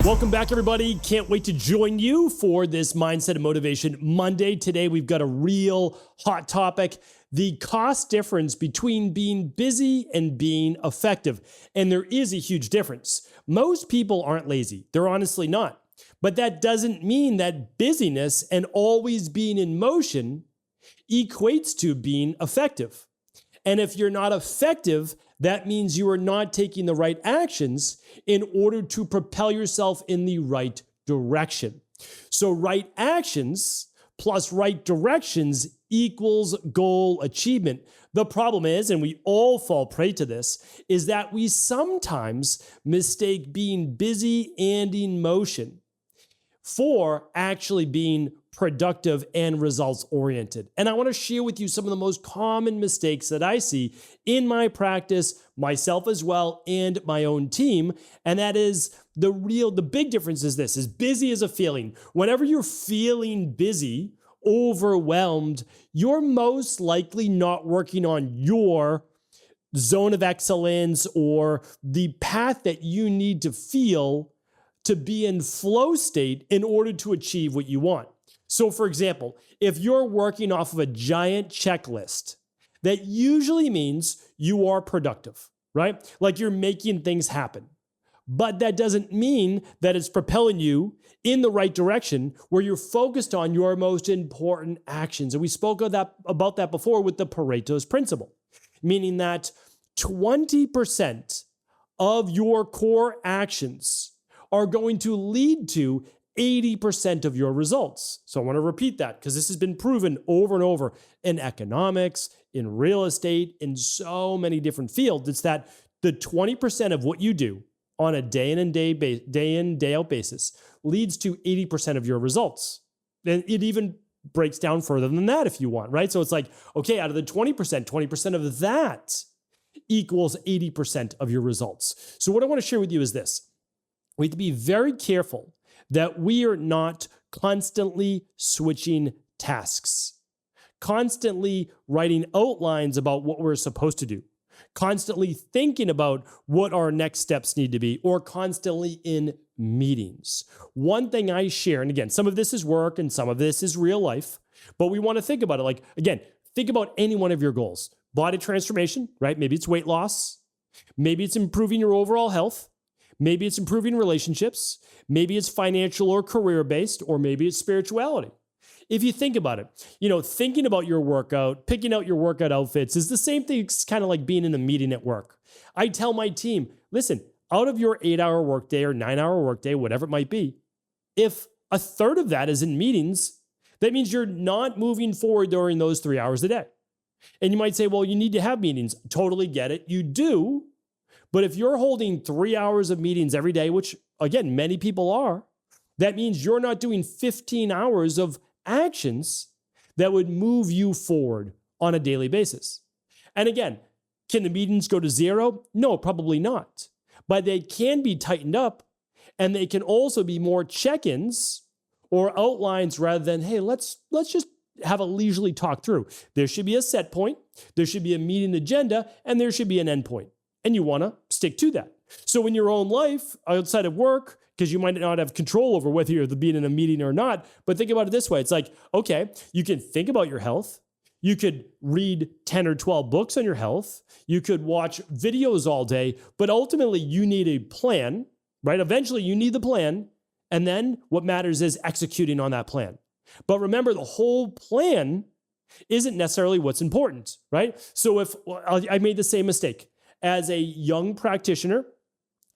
Welcome back, everybody. Can't wait to join you for this Mindset and Motivation Monday. Today, we've got a real hot topic, the cost difference between being busy and being effective. And there is a huge difference. Most people aren't lazy. They're honestly not. But that doesn't mean that busyness and always being in motion equates to being effective. And if you're not effective, that means you are not taking the right actions in order to propel yourself in the right direction. So right actions plus right directions equals goal achievement. The problem is, and we all fall prey to this, is that we sometimes mistake being busy and in motion for actually being productive and results oriented. And I want to share with you some of the most common mistakes that I see in my practice, myself as well, and my own team. And that is the big difference is this, is busy is a feeling. Whenever you're feeling busy, overwhelmed, you're most likely not working on your zone of excellence or the path that you need to feel to be in flow state in order to achieve what you want. So for example, if you're working off of a giant checklist, that usually means you are productive, right? Like you're making things happen. But that doesn't mean that it's propelling you in the right direction where you're focused on your most important actions. And we spoke about that before with the Pareto's principle, meaning that 20% of your core actions are going to lead to 80% of your results. So I want to repeat that because this has been proven over and over in economics, in real estate, in so many different fields. It's that the 20% of what you do on a day in, day out basis leads to 80% of your results. And it even breaks down further than that if you want, right? So it's like, okay, out of the 20% of that equals 80% of your results. So what I want to share with you is this. We have to be very careful that we are not constantly switching tasks, constantly writing outlines about what we're supposed to do, constantly thinking about what our next steps need to be, or constantly in meetings. One thing I share, and again, some of this is work and some of this is real life, but we want to think about it. Like, again, think about any one of your goals. Body transformation, right? Maybe it's weight loss. Maybe it's improving your overall health. Maybe it's improving relationships. Maybe it's financial or career-based, or maybe it's spirituality. If you think about it, thinking about your workout, picking out your workout outfits is the same thing. It's kind of like being in a meeting at work. I tell my team, listen, out of your 8-hour workday or 9-hour workday, whatever it might be, if a third of that is in meetings, that means you're not moving forward during those 3 hours a day. And you might say, well, you need to have meetings. Totally get it. You do. But if you're holding 3 hours of meetings every day, which again, many people are, that means you're not doing 15 hours of actions that would move you forward on a daily basis. And again, can the meetings go to zero? No, probably not. But they can be tightened up, and they can also be more check-ins or outlines rather than, hey, let's just have a leisurely talk through. There should be a set point, there should be a meeting agenda, and there should be an end point. And you want to stick to that. So in your own life, outside of work, because you might not have control over whether you're being in a meeting or not, but think about it this way. It's like, okay, you can think about your health. You could read 10 or 12 books on your health. You could watch videos all day, but ultimately you need a plan, right? Eventually you need the plan. And then what matters is executing on that plan. But remember, the whole plan isn't necessarily what's important, right? So I made the same mistake as a young practitioner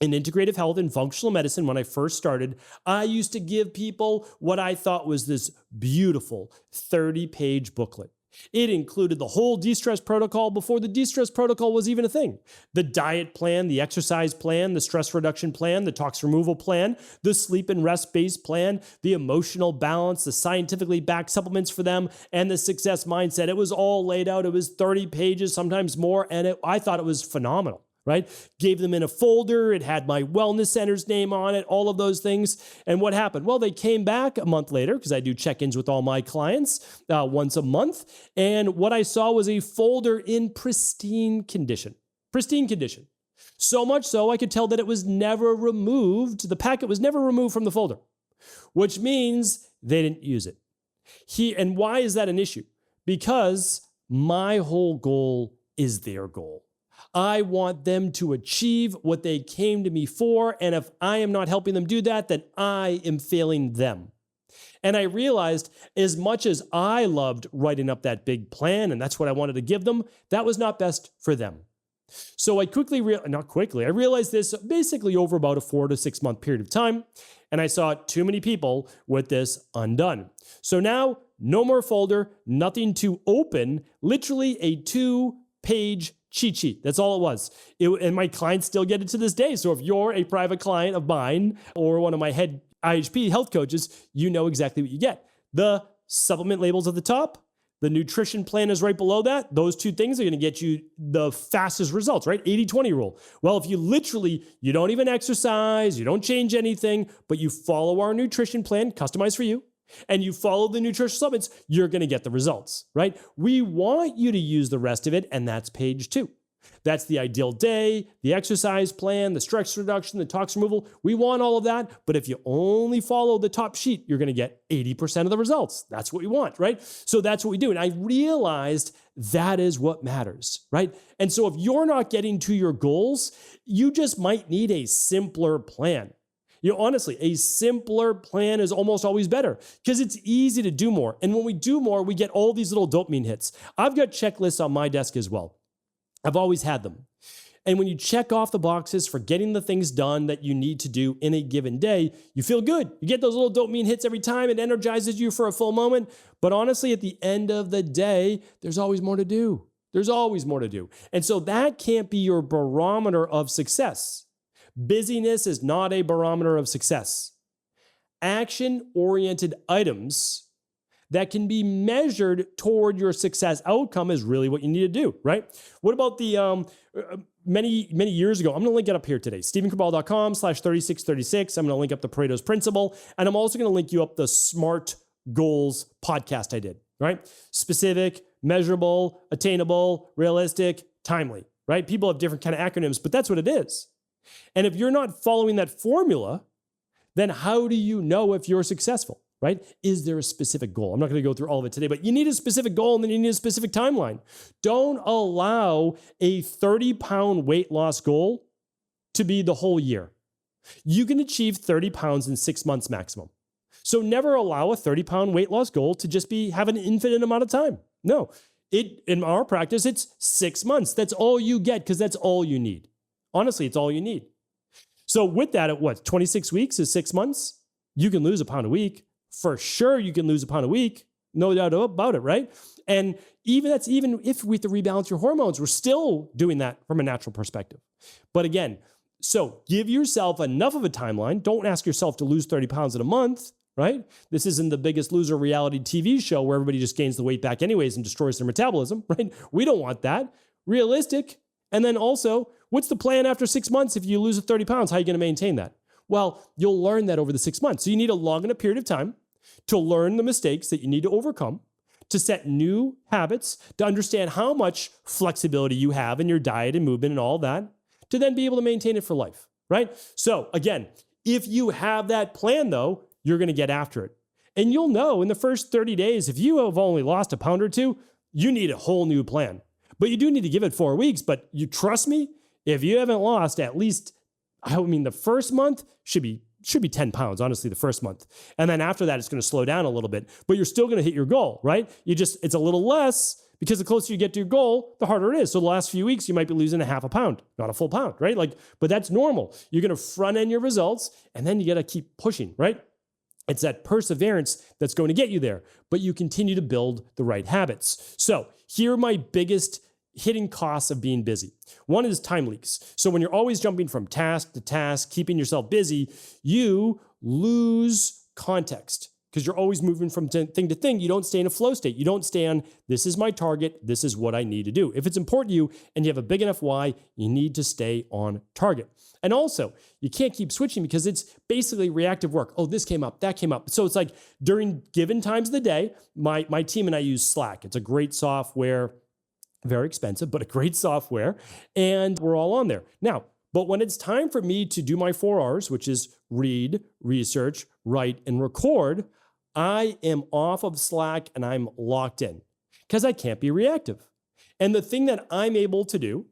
in integrative health and functional medicine, when I first started, I used to give people what I thought was this beautiful 30-page booklet. It included the whole de-stress protocol before the de-stress protocol was even a thing. The diet plan, the exercise plan, the stress reduction plan, the tox removal plan, the sleep and rest-based plan, the emotional balance, the scientifically backed supplements for them, and the success mindset. It was all laid out. It was 30 pages, sometimes more, and I thought it was phenomenal. Right? Gave them in a folder. It had my wellness center's name on it, all of those things. And what happened? Well, they came back a month later because I do check-ins with all my clients once a month. And what I saw was a folder in pristine condition. Pristine condition. So much so, I could tell that it was never removed. The packet was never removed from the folder, which means they didn't use it. And why is that an issue? Because my whole goal is their goal. I want them to achieve what they came to me for. And if I am not helping them do that, then I am failing them. And I realized as much as I loved writing up that big plan, and that's what I wanted to give them, that was not best for them. So I I realized this basically over about a 4 to 6 month period of time. And I saw too many people with this undone. So now, no more folder, nothing to open, literally a 2-page cheat sheet. That's all it was. And my clients still get it to this day. So if you're a private client of mine or one of my head IHP health coaches, you know exactly what you get. The supplement labels at the top, the nutrition plan is right below that. Those two things are going to get you the fastest results, right? 80-20 rule. Well, if you don't even exercise, you don't change anything, but you follow our nutrition plan, customized for you, and you follow the nutrition supplements, you're going to get the results, right? We want you to use the rest of it, and that's page 2. That's the ideal day, the exercise plan, the stress reduction, the toxin removal. We want all of that. But if you only follow the top sheet, you're going to get 80% of the results. That's what we want, right? So that's what we do. And I realized that is what matters, right? And so if you're not getting to your goals, you just might need a simpler plan. Honestly, a simpler plan is almost always better because it's easy to do more. And when we do more, we get all these little dopamine hits. I've got checklists on my desk as well. I've always had them. And when you check off the boxes for getting the things done that you need to do in a given day, you feel good. You get those little dopamine hits every time. It energizes you for a full moment. But honestly, at the end of the day, there's always more to do. There's always more to do. And so that can't be your barometer of success. Busyness is not a barometer of success. Action-oriented items that can be measured toward your success outcome is really what you need to do, right? What about the many years ago? I'm going to link it up here today. StephenCabral.com/3636. I'm going to link up the Pareto's Principle. And I'm also going to link you up the SMART Goals podcast I did, right? Specific, measurable, attainable, realistic, timely, right? People have different kind of acronyms, but that's what it is. And if you're not following that formula, then how do you know if you're successful? Right? Is there a specific goal? I'm not going to go through all of it today, but you need a specific goal and then you need a specific timeline. Don't allow a 30-pound weight loss goal to be the whole year. You can achieve 30 pounds in 6 months maximum. So never allow a 30-pound weight loss goal to just have an infinite amount of time. No, in our practice, it's 6 months. That's all you get because that's all you need. Honestly, it's all you need. So with that, at 26 weeks is 6 months? You can lose a pound a week. For sure, you can lose a pound a week. No doubt about it, right? And even if we have to rebalance your hormones, we're still doing that from a natural perspective. But again, so give yourself enough of a timeline. Don't ask yourself to lose 30 pounds in a month, right? This isn't the Biggest Loser reality TV show where everybody just gains the weight back anyways and destroys their metabolism, right? We don't want that. Realistic. And then also, what's the plan after 6 months if you lose 30 pounds? How are you going to maintain that? Well, you'll learn that over the 6 months. So you need a long enough period of time to learn the mistakes that you need to overcome, to set new habits, to understand how much flexibility you have in your diet and movement and all that, to then be able to maintain it for life, right? So again, if you have that plan though, you're going to get after it. And you'll know in the first 30 days, if you have only lost a pound or two, you need a whole new plan. But you do need to give it 4 weeks. But you trust me, if you haven't lost at least, the first month should be 10 pounds, honestly, the first month. And then after that, it's going to slow down a little bit, but you're still going to hit your goal, right? It's a little less because the closer you get to your goal, the harder it is. So the last few weeks, you might be losing a half a pound, not a full pound, right? But that's normal. You're going to front end your results and then you got to keep pushing, right? It's that perseverance that's going to get you there, but you continue to build the right habits. So here are my biggest hidden costs of being busy. One is time leaks. So when you're always jumping from task to task, keeping yourself busy, you lose context because you're always moving from thing to thing. You don't stay in a flow state. You don't stay on, this is my target. This is what I need to do. If it's important to you and you have a big enough why, you need to stay on target. And also, you can't keep switching because it's basically reactive work. Oh, this came up, that came up. So it's like during given times of the day, my team and I use Slack. It's a great software. Very expensive, but a great software. And we're all on there. Now, But when it's time for me to do my 4 R's, which is read, research, write, and record, I am off of Slack and I'm locked in because I can't be reactive. And the thing that I'm able to do,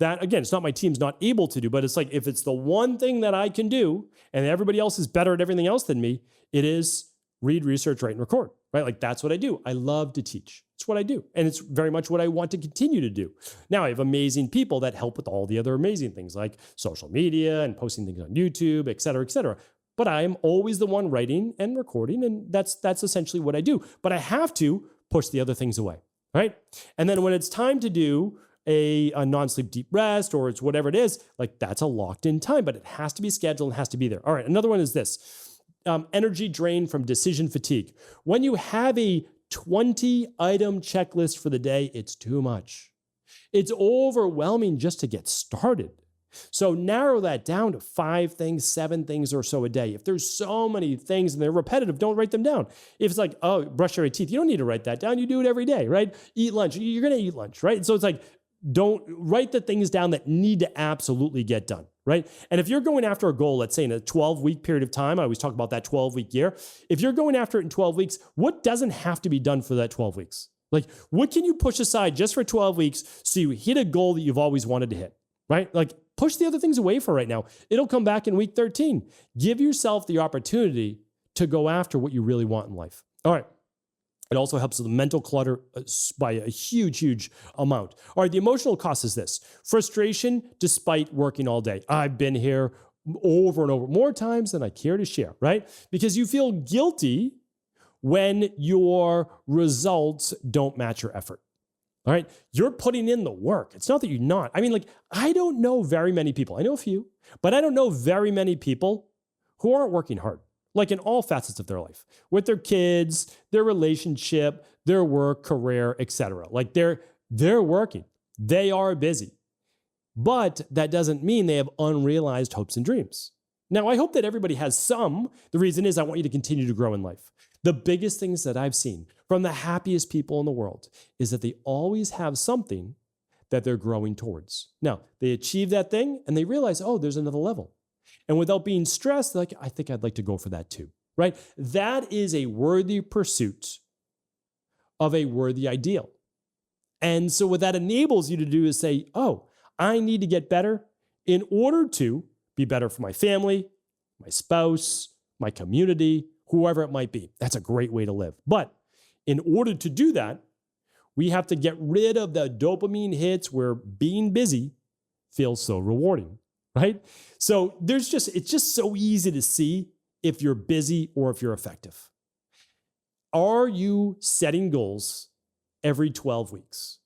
that again, it's not my team's not able to do, but it's like if it's the one thing that I can do and everybody else is better at everything else than me, it is read, research, write, and record, right? Like that's what I do. I love to teach. It's what I do. And it's very much what I want to continue to do. Now I have amazing people that help with all the other amazing things like social media and posting things on YouTube, et cetera, et cetera. But I am always the one writing and recording. And that's essentially what I do. But I have to push the other things away, right? And then when it's time to do a non-sleep deep rest or it's whatever it is, like that's a locked in time, but it has to be scheduled and has to be there. All right. Another one is this. Energy drain from decision fatigue. When you have a 20-item checklist for the day, it's too much. It's overwhelming just to get started. So narrow that down to 5 things, 7 things or so a day. If there's so many things and they're repetitive, don't write them down. If it's like, oh, brush your teeth, you don't need to write that down. You do it every day, right? Eat lunch, you're going to eat lunch, right? So it's like, don't write the things down that need to absolutely get done, right? And if you're going after a goal, let's say in a 12-week period of time, I always talk about that 12-week year. If you're going after it in 12 weeks, what doesn't have to be done for that 12 weeks? Like, what can you push aside just for 12 weeks so you hit a goal that you've always wanted to hit, right? Like, push the other things away for right now. It'll come back in week 13. Give yourself the opportunity to go after what you really want in life. All right. It also helps with the mental clutter by a huge, huge amount. All right, the emotional cost is this. Frustration despite working all day. I've been here over and over, more times than I care to share, right? Because you feel guilty when your results don't match your effort. All right, you're putting in the work. It's not that you're not. I mean, like, I don't know very many people. I know a few, but I don't know very many people who aren't working hard. Like in all facets of their life, with their kids, their relationship, their work, career, etc. Like they're working. They are busy. But that doesn't mean they have unrealized hopes and dreams. Now, I hope that everybody has some. The reason is I want you to continue to grow in life. The biggest things that I've seen from the happiest people in the world is that they always have something that they're growing towards. Now, they achieve that thing and they realize, oh, there's another level. And without being stressed, like, I think I'd like to go for that too, right? That is a worthy pursuit of a worthy ideal. And so what that enables you to do is say, oh, I need to get better in order to be better for my family, my spouse, my community, whoever it might be. That's a great way to live. But in order to do that, we have to get rid of the dopamine hits where being busy feels so rewarding. Right? So it's just so easy to see if you're busy or if you're effective. Are you setting goals every 12 weeks?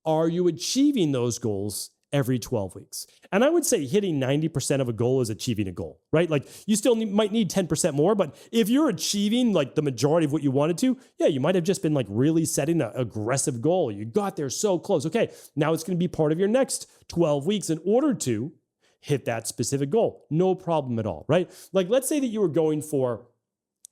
Are you achieving those goals every 12 weeks? And I would say hitting 90% of a goal is achieving a goal, right? Like you still might need 10% more, but if you're achieving like the majority of what you wanted to, yeah, you might have just been like really setting an aggressive goal. You got there so close. Okay, now it's going to be part of your next 12 weeks in order to hit that specific goal. No problem at all, right? Like let's say that you were going for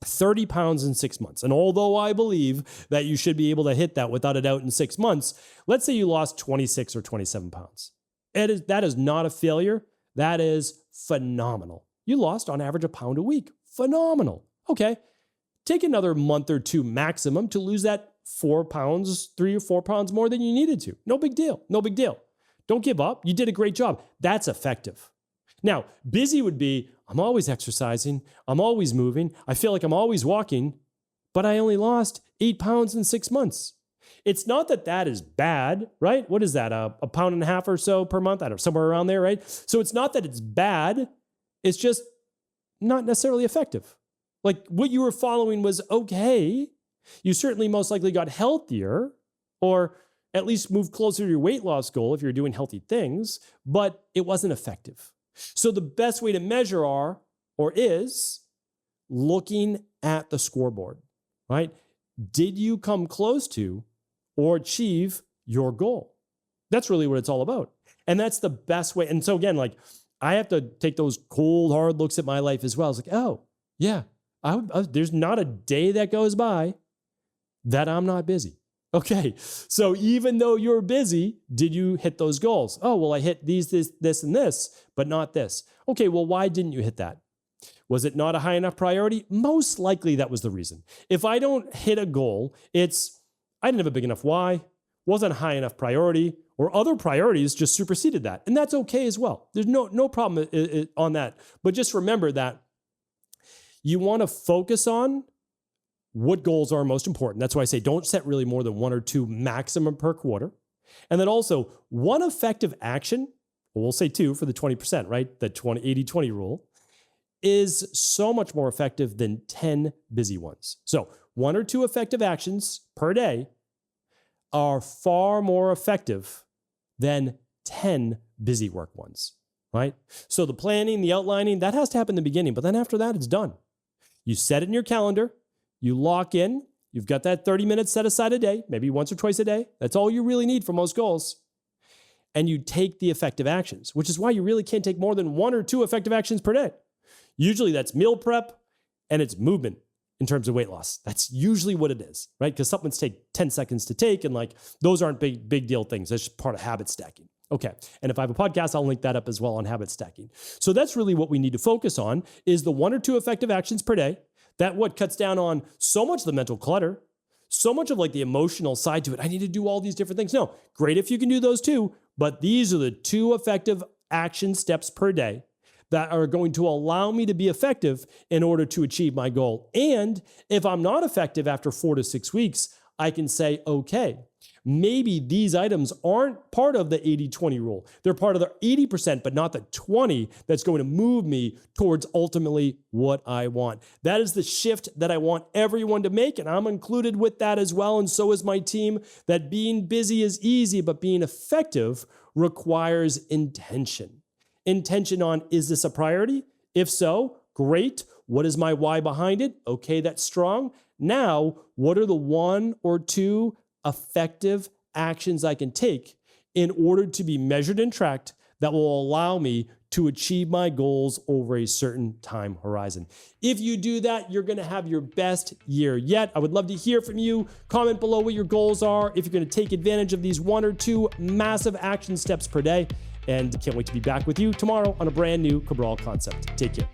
30 pounds in 6 months. And although I believe that you should be able to hit that without a doubt in 6 months, let's say you lost 26 or 27 pounds. That is not a failure. That is phenomenal. You lost on average a pound a week. Phenomenal. Okay. Take another month or two maximum to lose that 4 pounds, 3 or 4 pounds more than you needed to. No big deal. No big deal. Don't give up. You did a great job. That's effective. Now, busy would be, I'm always exercising. I'm always moving. I feel like I'm always walking, but I only lost 8 pounds in 6 months. It's not that that is bad, right? What is that? A pound and a half or so per month? I don't know, somewhere around there, right? So it's not that it's bad. It's just not necessarily effective. Like what you were following was okay. You certainly most likely got healthier or at least move closer to your weight loss goal if you're doing healthy things, but it wasn't effective. So the best way to measure is looking at the scoreboard, right? Did you come close to or achieve your goal? That's really what it's all about. And that's the best way. And so again, like I have to take those cold, hard looks at my life as well. It's like, oh yeah, there's not a day that goes by that I'm not busy. Okay, so even though you're busy, did you hit those goals? Oh, well, I hit these, this, and this, but not this. Okay, well, why didn't you hit that? Was it not a high enough priority? Most likely that was the reason. If I don't hit a goal, it's I didn't have a big enough why, wasn't a high enough priority, or other priorities just superseded that. And that's okay as well. There's no problem on that. But just remember that you want to focus on what goals are most important. That's why I say don't set really more than 1 or 2 maximum per quarter. And then also one effective action, we'll say 2 for the 20%, right? The 80-20 rule is so much more effective than 10 busy ones. So 1 or 2 effective actions per day are far more effective than 10 busy work ones, right? So the planning, the outlining, that has to happen in the beginning, but then after that, it's done. You set it in your calendar, you lock in, you've got that 30 minutes set aside a day, maybe once or twice a day. That's all you really need for most goals. And you take the effective actions, which is why you really can't take more than 1 or 2 effective actions per day. Usually that's meal prep and it's movement in terms of weight loss. That's usually what it is, right? Because supplements take 10 seconds to take, and like those aren't big deal things. That's just part of habit stacking. Okay. And if I have a podcast, I'll link that up as well on habit stacking. So that's really what we need to focus on is the 1 or 2 effective actions per day. That what cuts down on so much of the mental clutter, so much of like the emotional side to it. I need to do all these different things. No, great if you can do those too, but these are the 2 effective action steps per day that are going to allow me to be effective in order to achieve my goal. And if I'm not effective after 4 to 6 weeks, I can say, okay, maybe these items aren't part of the 80-20 rule. They're part of the 80%, but not the 20 that's going to move me towards ultimately what I want. That is the shift that I want everyone to make, and I'm included with that as well, and so is my team, that being busy is easy, but being effective requires intention. Intention on, is this a priority? If so, great. What is my why behind it? Okay, that's strong. Now, what are the 1 or 2 effective actions I can take in order to be measured and tracked that will allow me to achieve my goals over a certain time horizon? If you do that, you're going to have your best year yet. I would love to hear from you. Comment below what your goals are, if you're going to take advantage of these 1 or 2 massive action steps per day. And can't wait to be back with you tomorrow on a brand new Cabral Concept. Take care.